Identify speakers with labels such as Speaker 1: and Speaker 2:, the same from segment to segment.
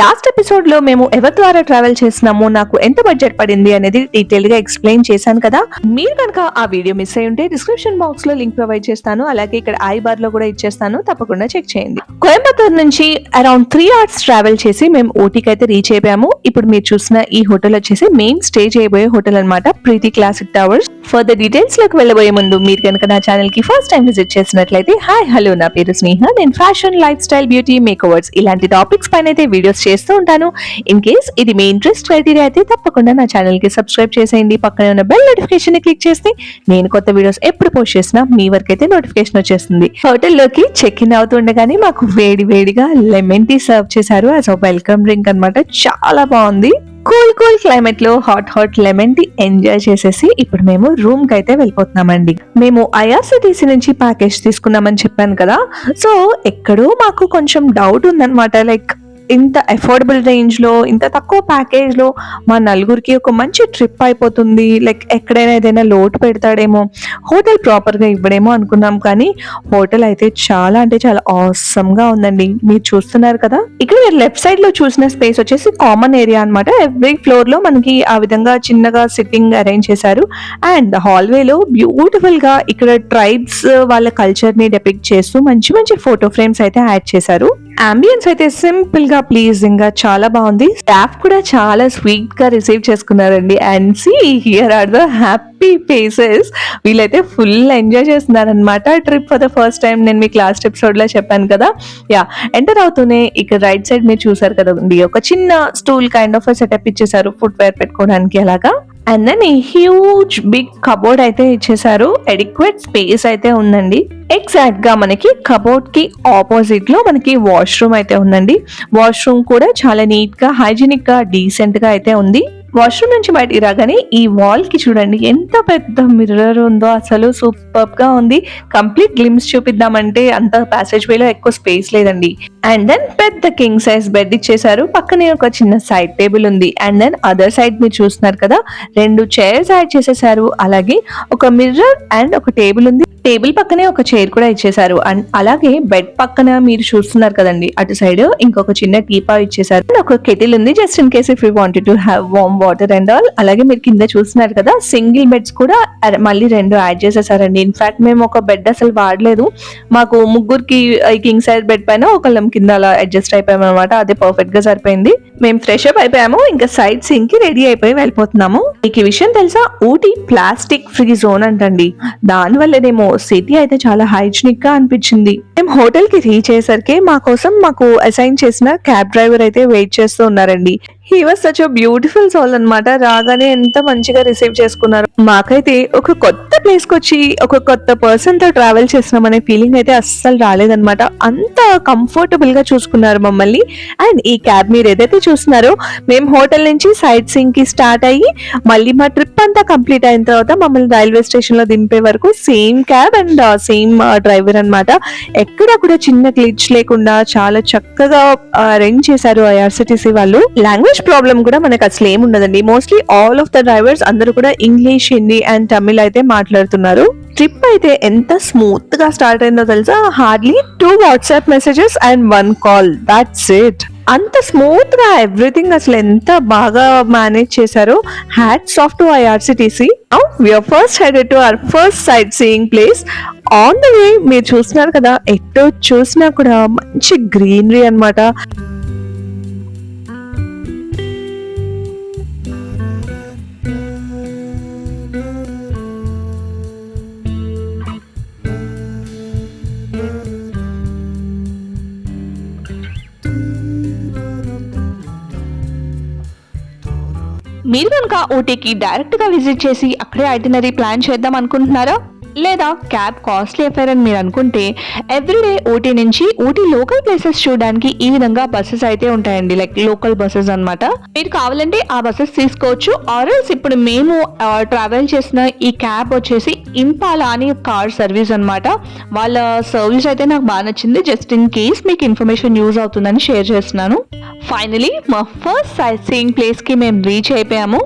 Speaker 1: Last episode లో మేము ఎవరి ద్వారా ట్రావెల్ చేసినాము, నాకు ఎంత బడ్జెట్ పడింది అనేది డీటెయిల్ గా ఎక్స్ప్లెయిన్ చేశాను కదా. మీరు కనుక ఆ వీడియో మిస్ అయి ఉంటే డిస్క్రిప్షన్ బాక్స్ లో లింక్ ప్రొవైడ్ చేస్తాను, అలాగే ఇక్కడ ఐ బార్ లో కూడా ఇచ్చేస్తాను, తప్పకుండా చెక్ చేయండి. కోయంబత్తూర్ నుంచి అరౌండ్ 3 hours ట్రావెల్ చేసి మేము ఊటీకి అయితే రీచ్ అయిపోయాము. ఇప్పుడు మీరు చూసిన ఈ హోటల్ వచ్చేసి మేము స్టే చేయబోయే హోటల్ అన్నమాట, ప్రీతి క్లాసిక్ టవర్స్. ఫర్దర్ డీటెయిల్స్ లోకి వెళ్ళబోయే ముందు మీరు కనుక నా ఛానల్ కి ఫస్ట్ టైం విజిట్ చేసినట్లయితే హాయ్ హలో, నా పేరు స్నేహ. నేను fashion, life style, beauty, makeovers ఇలాంటి టాపిక్స్ పైన అయితే వీడియోస్ చేస్తూ ఉంటాను. ఇన్ కేస్ ఇది మీ ఇంట్రెస్ట్ క్రైటీరియా అయితే తప్పకుండా నా ఛానల్ కి సబ్స్క్రైబ్ చేసేయండి. పక్కన ఉన్న బెల్ నోటిఫికేషన్ ని క్లిక్ చేస్తే నేను కొత్త వీడియోస్ ఎప్పుడు పోస్ట్ చేసినా మీ వరకు అయితే నోటిఫికేషన్ వచ్చేస్తుంది. హోటల్లోకి చెక్ ఇన్ అవుతుండగానే మాకు వేడి వేడిగా లెమన్ టీ సర్వ్ చేశారు యాజ్ అ వెల్కమ్ డ్రింక్ అన్నమాట. చాలా బాగుంది. కూల్ క్లైమేట్ లో హాట్ లెమన్ టీ ఎంజాయ్ చేసేసి ఇప్పుడు మేము రూమ్ కి అయితే వెళ్ళిపోతున్నామండి. మేము ఐఆర్సిటిసి నుంచి ప్యాకేజ్ తీసుకున్నామని చెప్పాను కదా. సో ఎక్కడో మాకు కొంచెం డౌట్ ఉందన్నమాట. లైక్ ఇంత అఫోర్డబుల్ రేంజ్ లో, ఇంత తక్కువ ప్యాకేజ్ లో మా నలుగురికి ఒక మంచి ట్రిప్ అయిపోతుంది. లైక్ ఎక్కడైనా ఏదైనా లోటు పెడతాడేమో, హోటల్ ప్రాపర్ గా ఇవ్వడేమో అనుకున్నాం. కానీ హోటల్ అయితే చాలా అంటే చాలా ఆసమ్ గా ఉందండి. మీరు చూస్తున్నారు కదా, ఇక్కడ మీరు లెఫ్ట్ సైడ్ లో చూసిన స్పేస్ వచ్చేసి కామన్ ఏరియా అన్నమాట. ఎవ్రీ ఫ్లోర్ లో మనకి ఆ విధంగా చిన్నగా సిట్టింగ్ అరేంజ్ చేశారు. అండ్ హాల్వే లో బ్యూటిఫుల్ గా ఇక్కడ ట్రైబ్స్ వాళ్ళ కల్చర్ ని డెపిక్ట్ చేస్తూ మంచి మంచి ఫోటో ఫ్రేమ్స్ అయితే యాడ్ చేశారు. అంబియన్స్ అయితే సింపుల్ గా ప్లీజింగ్ గా చాలా బాగుంది. స్టాఫ్ కూడా చాలా స్వీట్ గా రిసీవ్ చేసుకున్నారండి. And see here are the happy faces. వీళ్ళైతే ఫుల్ ఎంజాయ్ చేస్తున్నారు అనమాట trip for the first time. నేను మీకు లాస్ట్ ఎపిసోడ్ లో చెప్పాను కదా. యా, ఎంటర్ అవుతూనే ఇక్కడ రైట్ సైడ్ మీరు చూసారు కదండి, ఒక చిన్న స్టూల్ కైండ్ ఆఫ్ సెటప్ ఇచ్చేసారు ఫుట్ వేర్ పెట్టుకోవడానికి అలాగా. అండ్ దెన్ ఈ హ్యూజ్ బిగ్ కబోర్డ్ అయితే ఇచ్చేసారు. ఎడిక్వేట్ స్పేస్ అయితే ఉందండి. ఎగ్జాక్ట్ గా మనకి కబోర్డ్ కి ఆపోజిట్ లో మనకి వాష్రూమ్ అయితే ఉందండి. వాష్రూమ్ కూడా చాలా నీట్ గా, హైజీనిక్ గా, డీసెంట్ గా అయితే ఉంది. వాష్రూమ్ నుంచి బయటికి రాగానే ఈ వాల్ కి చూడండి ఎంత పెద్ద మిర్రర్ ఉందో, అసలు సూపర్ గా ఉంది. కంప్లీట్ గ్లిమ్స్ చూపిద్దామంటే అంత ప్యాసేజ్ వేలో ఎక్కువ స్పేస్ లేదండి. అండ్ దెన్ పెద్ద కింగ్ సైజ్ బెడ్ ఇచ్చేసారు. పక్కనే ఒక చిన్న సైడ్ టేబుల్ ఉంది. అండ్ దెన్ అదర్ సైడ్ మీరు చూస్తున్నారు కదా, 2 చైర్స్ యాడ్ చేసేసారు. అలాగే ఒక మిర్రర్ అండ్ ఒక టేబుల్ ఉంది. టేబుల్ పక్కనే ఒక చైర్ కూడా ఇచ్చేసారు. అండ్ అలాగే బెడ్ పక్కన మీరు చూస్తున్నారు కదండి, అటు సైడ్ ఇంకొక చిన్న టీపా ఇచ్చేసారు. ఒక కెటిల్ ఉంది, just in case if you wanted to have warm water and all. అలాగే మీరు కింద చూస్తున్నారు కదా, సింగిల్ బెడ్స్ కూడా మళ్ళీ 2 యాడ్ చేసేసారండి. ఇన్ఫాక్ట్ మేము ఒక బెడ్ అసలు వాడలేదు. మాకు ముగ్గురికి కింగ్ సైజ్ బెడ్ పైన ఒకళ్ళం కింద అలా అడ్జస్ట్ అయిపోయాము అనమాట. అదే పర్ఫెక్ట్ గా సరిపోయింది. మేము ఫ్రెష్ అప్ అయిపోయాము, ఇంకా సైట్ సీయింగ్ కి రెడీ అయిపోయి వెళ్ళిపోతున్నాము. మీకు ఈ విషయం తెలుసా, ఊటీ ప్లాస్టిక్ ఫ్రీ జోన్ అంటండి. దాని వల్లనేమో సిటీ అయితే చాలా హైజీనిక్ గా అనిపించింది. మేము హోటల్ కి రీచ్ అయ్యేసరికి మాకు అసైన్ చేసిన క్యాబ్ డ్రైవర్ అయితే వెయిట్ చేస్తూ ఉన్నారండి. He was such a beautiful soul అనమాట. రాగానే ఎంత మంచిగా రిసీవ్ చేసుకున్నారు. మాకైతే ఒక కొత్త ప్లేస్ కి వచ్చి ఒక కొత్త పర్సన్ తో ట్రావెల్ చేస్తున్నాం అనే ఫీలింగ్ అయితే అస్సలు రాలేదన్నమాట. అంత కంఫర్టబుల్ గా చూసుకున్నారు మమ్మల్ని. అండ్ ఈ క్యాబ్ మీరు ఏదైతే చూస్తున్నారో, మేము హోటల్ నుంచి సైట్ సీయింగ్ కి స్టార్ట్ అయ్యి మళ్ళీ మా ట్రిప్ అంతా కంప్లీట్ అయిన తర్వాత మమ్మల్ని రైల్వే స్టేషన్ లో దింపే వరకు same cab and same driver అనమాట. ఎక్కడ కూడా చిన్న గ్లిచ్ లేకుండా చాలా చక్కగా అరేంజ్ చేశారు ఐఆర్సిటిసి వాళ్ళు. లాంగ్వేజ్ ప్రాబ్లం కూడా మనకు అసలు ఏమి ఉండదండి. Mostly all of the drivers అందరూ కూడా ఇంగ్లీష్, హిందీ అండ్ తమిళ్ అయితే మాట్లాడుతున్నారు. ట్రిప్ అయితే ఎంత స్మూత్ గా స్టార్ట్ అయిందో తెలుసా. Hardly 2 WhatsApp messages and 1 call, that's it. అంత స్మూత్ గా ఎవ్రీథింగ్ అసలు ఎంత బాగా మేనేజ్ చేశారో. Hats off to IRCTC. Now we are first headed to our first sightseeing place. On the way మీరు చూస్తున్నారు కదా, ఎటో చూసినా కూడా మంచి గ్రీనరీ అన్నమాట. మీరు కనుక ఊటీకి డైరెక్ట్ గా విజిట్ చేసి అక్కడే ఐటినరీ ప్లాన్ చేద్దాం అనుకుంటున్నారా, లేదా క్యాబ్ కాస్ట్లీ అఫేర్ అని మీరు అనుకుంటే, ఎవ్రీడే ఊటీ నుంచి ఊటీ లోకల్ ప్లేసెస్ చూడడానికి ఈ విధంగా బస్సెస్ అయితే ఉంటాయండి. లైక్ లోకల్ బస్సెస్ అన్నమాట. మీరు కావాలంటే ఆ బస్సెస్ తీసుకోవచ్చు. ఆర్ఎల్స్ ఇప్పుడు మేము ట్రావెల్ చేసిన ఈ క్యాబ్ వచ్చేసి ఇంపాలా అని కార్ సర్వీస్ అన్నమాట. వాళ్ళ సర్వీస్ అయితే నాకు బాగా నచ్చింది. జస్ట్ ఇన్ కేస్ మీకు ఇన్ఫర్మేషన్ యూజ్ అవుతుందని షేర్ చేస్తున్నాను. ఫైనలీ మా ఫస్ట్ సైట్ సీయింగ్ ప్లేస్ కి మేము రీచ్ అయిపోయాము.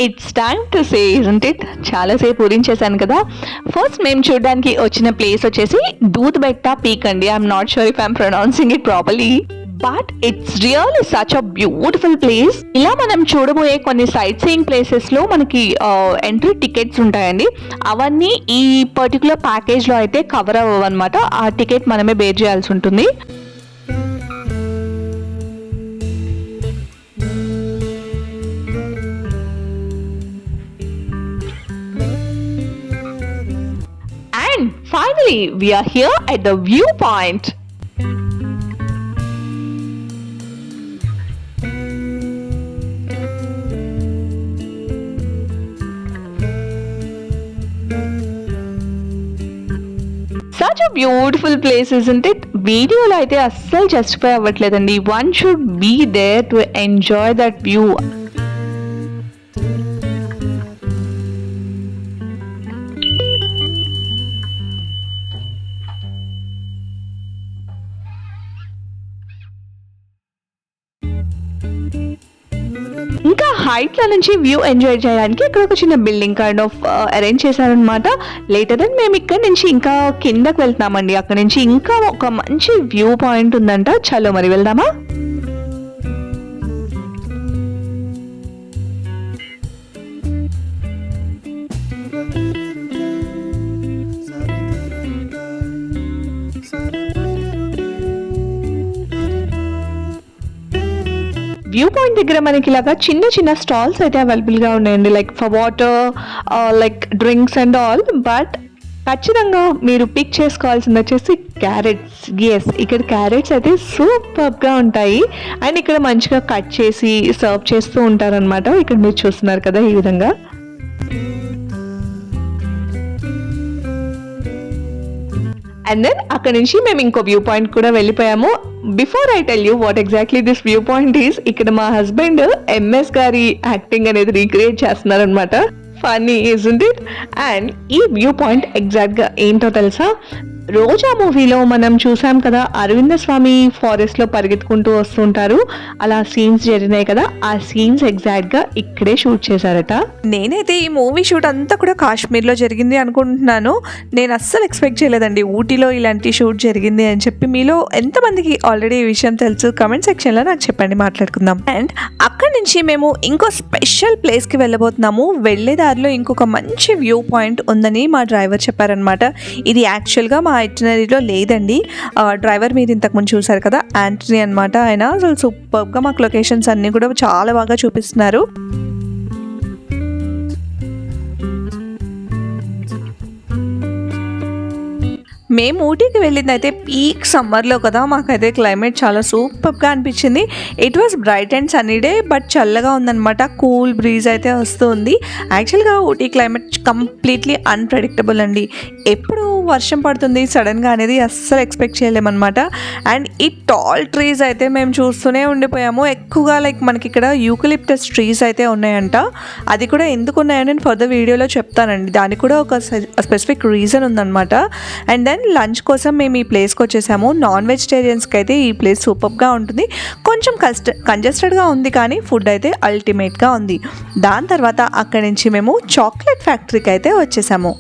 Speaker 1: It's time to say isn't it. చాలాసేపు ఊరించేసాను కదా. ఫస్ట్ మేము చూడడానికి వచ్చిన ప్లేస్ వచ్చేసి దూద్ బెట్ట పీక్ అండి. I'm not sure if I'm pronouncing it properly, but it's really such a beautiful place. ఇలా మనం చూడబోయే కొన్ని సైట్ సీయింగ్ ప్లేసెస్ లో మనకి ఎంట్రీ టికెట్స్ ఉంటాయండి. అవన్నీ ఈ పర్టికులర్ ప్యాకేజ్ లో అయితే కవర్ అవ్వవు అనమాట. ఆ టికెట్ మనమే బేర్ చేయాల్సి ఉంటుంది. And finally, we are here at the viewpoint. Such a beautiful place, isn't it? వీడియోలో అయితే అస్సలు జస్టిఫై అవ్వట్లేదండి. One should be there to enjoy that view. ఇంకా హైట్ లో నుంచి వ్యూ ఎంజాయ్ చేయడానికి ఇక్కడ ఒక చిన్న బిల్డింగ్ కైండ్ ఆఫ్ అరేంజ్ చేశారనమాట. లేటర్ దెన్ మేము ఇక్కడ నుంచి ఇంకా కిందకి వెళ్తున్నామండి. అక్కడ నుంచి ఇంకా ఒక మంచి వ్యూ పాయింట్ ఉందంట. చలో మరి వెళ్దామా. వ్యూ పాయింట్ దగ్గర మనకి ఇలాగా చిన్న చిన్న స్టాల్స్ అయితే అవైలబుల్గా ఉన్నాయండి, like for water, like drinks and all. But ఖచ్చితంగా మీరు పిక్ చేసుకోవాల్సింది వచ్చేసి క్యారెట్స్. ఎస్, ఇక్కడ క్యారెట్స్ అయితే సూపర్గా ఉంటాయి. అండ్ ఇక్కడ మంచిగా కట్ చేసి సర్వ్ చేస్తూ ఉంటారనమాట. ఇక్కడ మీరు చూస్తున్నారు కదా ఈ విధంగా. అండ్ దెన్ అక్కడ నుంచి మేము ఇంకో వ్యూ పాయింట్ కూడా వెళ్ళిపోయాము. Before I tell you what exactly this view point is, ఇక్కడ మా హస్బెండ్ ఎంఎస్ గారి యాక్టింగ్ అనేది రీక్రియేట్ చేస్తున్నారు అనమాట. Funny isn't it? అండ్ ఈ వ్యూ పాయింట్ ఎగ్జాక్ట్ గా ఏంటో తెలుసా? రోజా మూవీలో మనం చూసాం కదా, అరవింద స్వామి ఫారెస్ట్ లో పరిగెత్తుకుంటూ వస్తుంటారు. అలా సీన్స్ జరిగినాయి కదా, ఆ సీన్స్ ఎగ్జాక్ట్ గా ఇక్కడే షూట్ చేశారట. నేనైతే ఈ మూవీ షూట్ అంతా కూడా కాశ్మీర్ లో జరిగింది అనుకుంటున్నాను. నేను అస్సలు ఎక్స్పెక్ట్ చేయలేదండి ఊటీలో ఇలాంటి షూట్ జరిగింది అని చెప్పి. మీలో ఎంతమందికి ఆల్రెడీ ఈ విషయం తెలుసు? కమెంట్ సెక్షన్ లో నాకు చెప్పండి, మాట్లాడుకుందాం. అండ్ అక్కడి నుంచి మేము ఇంకో స్పెషల్ ప్లేస్ కి వెళ్ళబోతున్నాము. వెళ్లే దారిలో ఇంకొక మంచి వ్యూ పాయింట్ ఉందని మా డ్రైవర్ చెప్పారనమాట. ఇది యాక్చువల్ గా మా ఐటినరీలో లేదండి. డ్రైవర్ మీరు ఇంతకుముందు చూసారు కదా, యాంటనీ అనమాట. ఆయన అసలు సూపర్గా మాకు లొకేషన్స్ అన్నీ కూడా చాలా బాగా చూపిస్తున్నారు. మేము ఊటీకి వెళ్ళింది అయితే పీక్ సమ్మర్లో కదా. మాకైతే క్లైమేట్ చాలా సూపర్గా అనిపించింది. It was bright and sunny day, but చల్లగా ఉందన్నమాట. కూల్ బ్రీజ్ అయితే వస్తుంది. యాక్చువల్గా ఊటీ క్లైమేట్ కంప్లీట్లీ అన్ప్రెడిక్టబుల్ అండి. ఎప్పుడు వర్షం పడుతుంది సడన్గా అనేది అస్సలు ఎక్స్పెక్ట్ చేయలేమన్నమాట. అండ్ ఈ టాల్ ట్రీస్ అయితే మేము చూస్తూనే ఉండిపోయాము. ఎక్కువగా లైక్ మనకి ఇక్కడ యూకలిప్టస్ ట్రీస్ అయితే ఉన్నాయంట. అది కూడా ఎందుకు ఉన్నాయో నేను ఫర్దర్ వీడియోలో చెప్తానండి. దానికి కూడా ఒక స్పెసిఫిక్ రీజన్ ఉందన్నమాట. అండ్ దెన్ లంచ్ కోసం మేము ఈ ప్లేస్కి వచ్చేసాము. నాన్ వెజిటేరియన్స్కి అయితే ఈ ప్లేస్ సూపర్గా ఉంటుంది. కొంచెం కంజెస్టెడ్గా ఉంది, కానీ ఫుడ్ అయితే అల్టిమేట్గా ఉంది. దాని తర్వాత అక్కడి నుంచి మేము చాక్లెట్ ఫ్యాక్టరీకి అయితే వచ్చేసాము.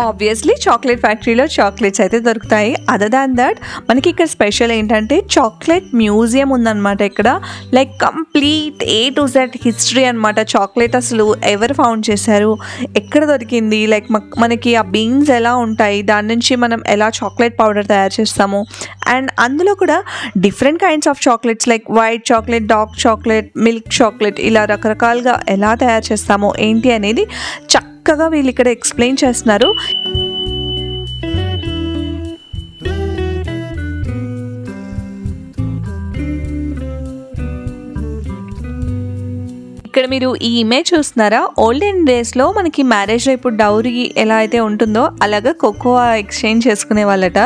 Speaker 1: ఆబ్వియస్లీ చాక్లెట్ ఫ్యాక్టరీలో చాక్లెట్స్ అయితే దొరుకుతాయి. అదర్ దాన్ దట్ మనకి ఇక్కడ స్పెషల్ ఏంటంటే చాక్లెట్ మ్యూజియం ఉందన్నమాట. ఇక్కడ like complete A to Z history అనమాట. చాక్లెట్ అసలు ఎవరు ఫౌండ్ చేశారు, ఎక్కడ దొరికింది, లైక్ మనకి ఆ బీన్స్ ఎలా ఉంటాయి, దాని నుంచి మనం ఎలా చాక్లెట్ పౌడర్ తయారు చేస్తాము. అండ్ అందులో కూడా different kinds of chocolates like white chocolate, dark chocolate, milk chocolate, ఇలా రకరకాలుగా ఎలా తయారు చేస్తామో ఏంటి అనేది చక్కగా వీళ్ళు ఇక్కడ ఎక్స్ప్లెయిన్ చేస్తున్నారు. ఇక్కడ మీరు ఈ ఇమేజ్ చూస్తున్నారా? ఓల్డెన్ డేస్లో మనకి మ్యారేజ్లో ఇప్పుడు డౌరీ ఎలా అయితే ఉంటుందో అలాగా కోకోవా ఎక్స్చేంజ్ చేసుకునే వాళ్ళట.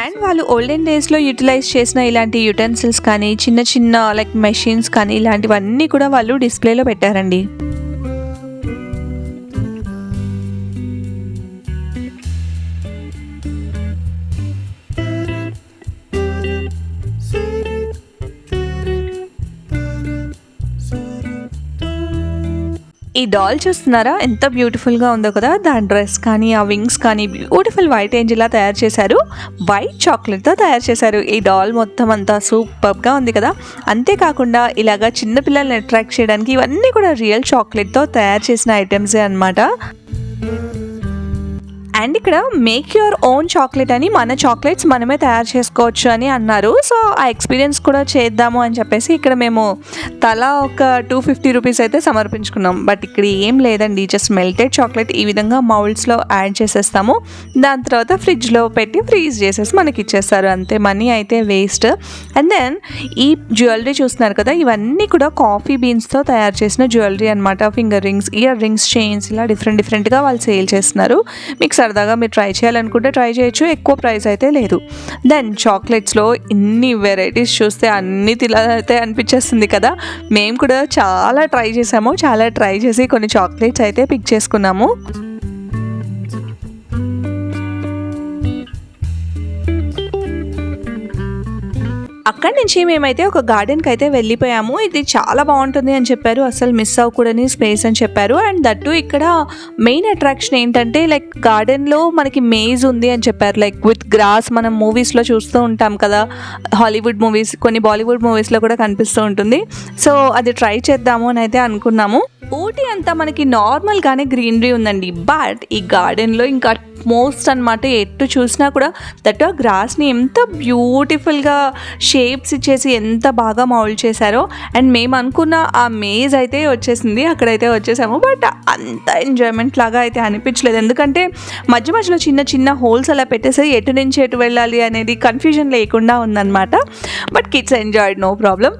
Speaker 1: అండ్ వాళ్ళు ఓల్డెన్ డేస్లో యూటిలైజ్ చేసిన ఇలాంటి యుటెన్సిల్స్ కానీ చిన్న చిన్న లైక్ మెషిన్స్ కానీ ఇలాంటివన్నీ కూడా వాళ్ళు డిస్ప్లేలో పెట్టారండి. ఈ డాల్ చూస్తున్నారా ఎంత బ్యూటిఫుల్గా ఉందో కదా. దాని డ్రెస్ కానీ ఆ వింగ్స్ కానీ బ్యూటిఫుల్ వైట్ ఏంజిల్లా తయారు చేశారు. వైట్ చాక్లెట్తో తయారు చేశారు. ఈ డాల్ మొత్తం అంతా సూపర్గా ఉంది కదా. అంతేకాకుండా ఇలాగా చిన్నపిల్లల్ని అట్రాక్ట్ చేయడానికి ఇవన్నీ కూడా రియల్ చాక్లెట్తో తయారు చేసిన ఐటమ్సే అన్నమాట. అండ్ ఇక్కడ మేక్ యువర్ ఓన్ చాక్లెట్ అని మన చాక్లెట్స్ మనమే తయారు చేసుకోవచ్చు అని అన్నారు. సో ఆ ఎక్స్పీరియన్స్ కూడా చేద్దాము అని చెప్పేసి ఇక్కడ మేము తలా ఒక 250 రూపీస్ అయితే సమర్పించుకున్నాం. బట్ ఇక్కడ ఏం లేదండి, జస్ట్ మెల్టెడ్ చాక్లెట్ ఈ విధంగా మౌల్డ్స్లో యాడ్ చేసేస్తాము. దాని తర్వాత ఫ్రిడ్జ్లో పెట్టి ఫ్రీజ్ చేసేసి మనకి ఇచ్చేస్తారు అంతే. మనీ అయితే వేస్ట్. అండ్ దెన్ ఈ జ్యువెలరీ చూస్తున్నారు కదా, ఇవన్నీ కూడా కాఫీ బీన్స్తో తయారు చేసిన జ్యువెలరీ అనమాట. Finger rings, ear rings, chains ఇలా డిఫరెంట్గా వాళ్ళు సేల్ చేస్తున్నారు. మీకు సరదాగా మీరు ట్రై చేయాలనుకుంటే ట్రై చేయొచ్చు. ఎక్కువ ప్రైస్ అయితే లేదు. దెన్ చాక్లెట్స్లో ఇన్ని వెరైటీస్ చూస్తే అన్ని తినాలైతే అనిపించేస్తుంది కదా. మేము కూడా చాలా ట్రై చేసి కొన్ని చాక్లెట్స్ అయితే పిక్ చేసుకున్నాము. అక్కడి నుంచి మేమైతే ఒక గార్డెన్కి అయితే వెళ్ళిపోయాము. ఇది చాలా బాగుంటుంది అని చెప్పారు, అసలు మిస్ అవ్వకూడని స్పేస్ అని చెప్పారు. అండ్ దట్టు ఇక్కడ మెయిన్ అట్రాక్షన్ ఏంటంటే లైక్ గార్డెన్లో మనకి మేజ్ ఉంది అని చెప్పారు. లైక్ విత్ గ్రాస్, మనం మూవీస్లో చూస్తూ ఉంటాం కదా, హాలీవుడ్ మూవీస్, కొన్ని బాలీవుడ్ మూవీస్లో కూడా కనిపిస్తూ ఉంటుంది. సో అది ట్రై చేద్దాము అని అయితే అనుకున్నాము. ఊటీ అంతా మనకి నార్మల్గానే గ్రీనరీ ఉందండి. బట్ ఈ గార్డెన్లో ఇంకా మోస్ట్ అనమాట. ఎటు చూసినా కూడా దట్ ఆ గ్రాస్ని ఎంత బ్యూటిఫుల్గా షేప్స్ ఇచ్చేసి ఎంత బాగా మౌల్డ్ చేశారో. అండ్ మేము అనుకున్న ఆ మేజ్ అయితే వచ్చేసింది, అక్కడైతే వచ్చేసాము. బట్ అంత ఎంజాయ్మెంట్ లాగా అయితే అనిపించలేదు, ఎందుకంటే మధ్యలో చిన్న హోల్స్ అలా పెట్టేసి ఎటు నుంచి ఎటు వెళ్ళాలి అనేది కన్ఫ్యూజన్ లేకుండా ఉందన్నమాట. But kids enjoyed, no problem.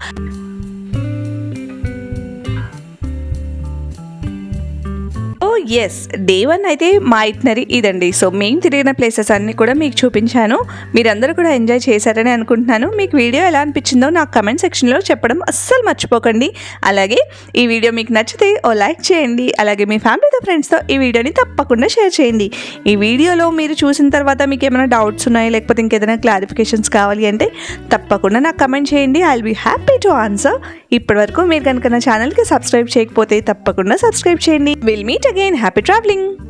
Speaker 1: Yes, day 1 అయితే మా ఐటినరీ ఇదండి. సో మేము తిరిగిన ప్లేసెస్ అన్నీ కూడా మీకు చూపించాను. మీరందరూ కూడా ఎంజాయ్ చేశారని అనుకుంటున్నాను. మీకు వీడియో ఎలా అనిపించిందో నాకు కమెంట్ సెక్షన్లో చెప్పడం అస్సలు మర్చిపోకండి. అలాగే ఈ వీడియో మీకు నచ్చితే ఓ లైక్ చేయండి. అలాగే మీ ఫ్యామిలీతో, ఫ్రెండ్స్తో ఈ వీడియోని తప్పకుండా షేర్ చేయండి. ఈ వీడియోలో మీరు చూసిన తర్వాత మీకు ఏమైనా డౌట్స్ ఉన్నాయి, లేకపోతే ఇంకేదైనా క్లారిఫికేషన్స్ కావాలి అంటే తప్పకుండా నాకు కమెంట్ చేయండి. I will be happy to answer. ఇప్పటివరకు మీరు కనుక నా ఛానల్కి సబ్స్క్రైబ్ చేయకపోతే తప్పకుండా సబ్స్క్రైబ్ చేయండి. Will meet again. Happy traveling!